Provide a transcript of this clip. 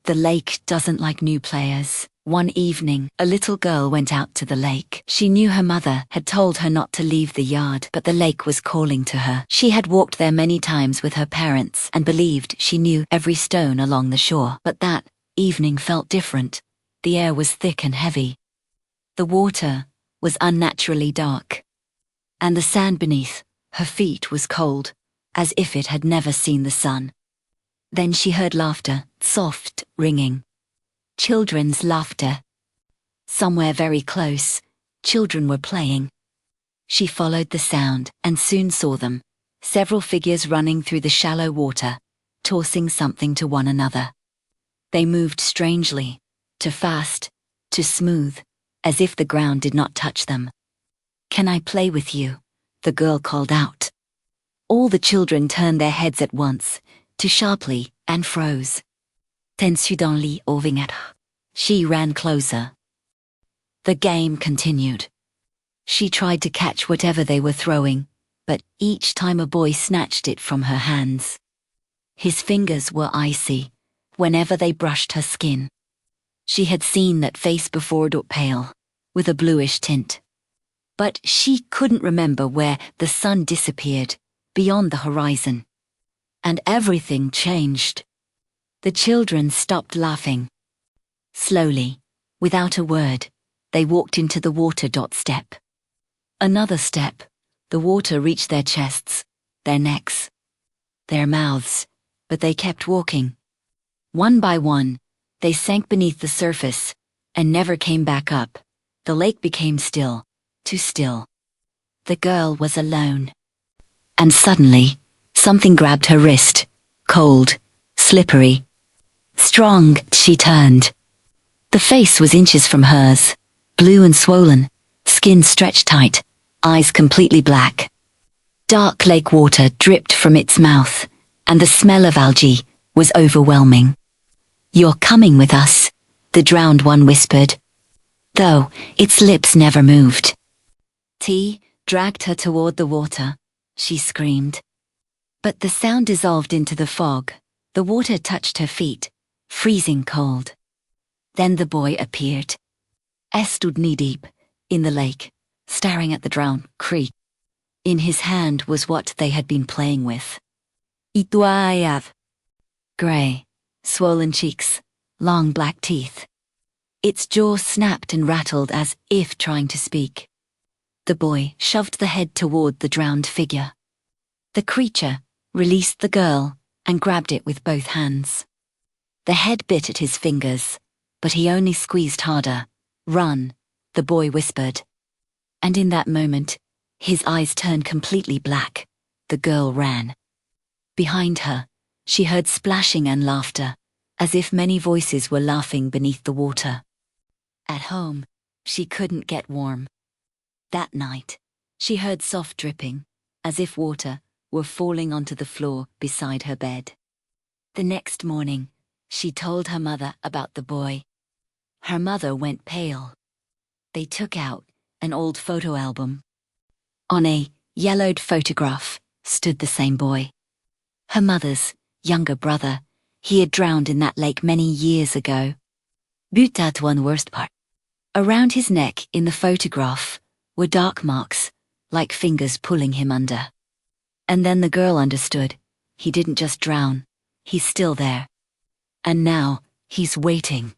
The lake doesn't like new players. One evening, a little girl went out to the lake. She knew her mother had told her not to leave the yard, but the lake was calling to her. She had walked there many times with her parents and believed she knew every stone along the shore. But that evening felt different. The air was thick and heavy. The water was unnaturally dark. And the sand beneath her feet was cold, as if it had never seen the sun. Then she heard laughter, soft, ringing. Children's laughter. Somewhere very close, children were playing. She followed the sound and soon saw them, several figures running through the shallow water, tossing something to one another. They moved strangely, too fast, too smooth, as if the ground did not touch them. "Can I play with you?" the girl called out. All the children turned their heads at once, too sharply, and froze. Tensu dans lit au vinêtre. She ran closer. The game continued. She tried to catch whatever they were throwing, but each time a boy snatched it from her hands. His fingers were icy whenever they brushed her skin. She had seen that face before, pale, with a bluish tint. But she couldn't remember where the sun disappeared, beyond the horizon. And everything changed. The children stopped laughing. Slowly, without a word, they walked into the water. Step. Another step. The water reached their chests, their necks, their mouths, but they kept walking. One by one, they sank beneath the surface and never came back up. The lake became still, too still. The girl was alone. And suddenly, something grabbed her wrist, cold, slippery. Strong, she turned. The face was inches from hers, blue and swollen, skin stretched tight, eyes completely black. Dark lake water dripped from its mouth, and the smell of algae was overwhelming. "You're coming with us," the drowned one whispered, though its lips never moved. T dragged her toward the water. She screamed. But the sound dissolved into the fog. The water touched her feet, freezing cold. Then the boy appeared. S stood knee-deep in the lake, staring at the drowned creek. In his hand was what they had been playing with. Ituayav. Grey, swollen cheeks, long black teeth. Its jaw snapped and rattled as if trying to speak. The boy shoved the head toward the drowned figure. The creature released the girl and grabbed it with both hands. The head bit at his fingers, but he only squeezed harder. "Run," the boy whispered. And in that moment, his eyes turned completely black. The girl ran. Behind her, she heard splashing and laughter, as if many voices were laughing beneath the water. At home, she couldn't get warm. That night, she heard soft dripping, as if water were falling onto the floor beside her bed. The next morning, she told her mother about the boy. Her mother went pale. They took out an old photo album. On a yellowed photograph stood the same boy. Her mother's younger brother. He had drowned in that lake many years ago. But at one worst part. Around his neck in the photograph were dark marks, like fingers pulling him under. And then the girl understood. He didn't just drown. He's still there. And now, he's waiting.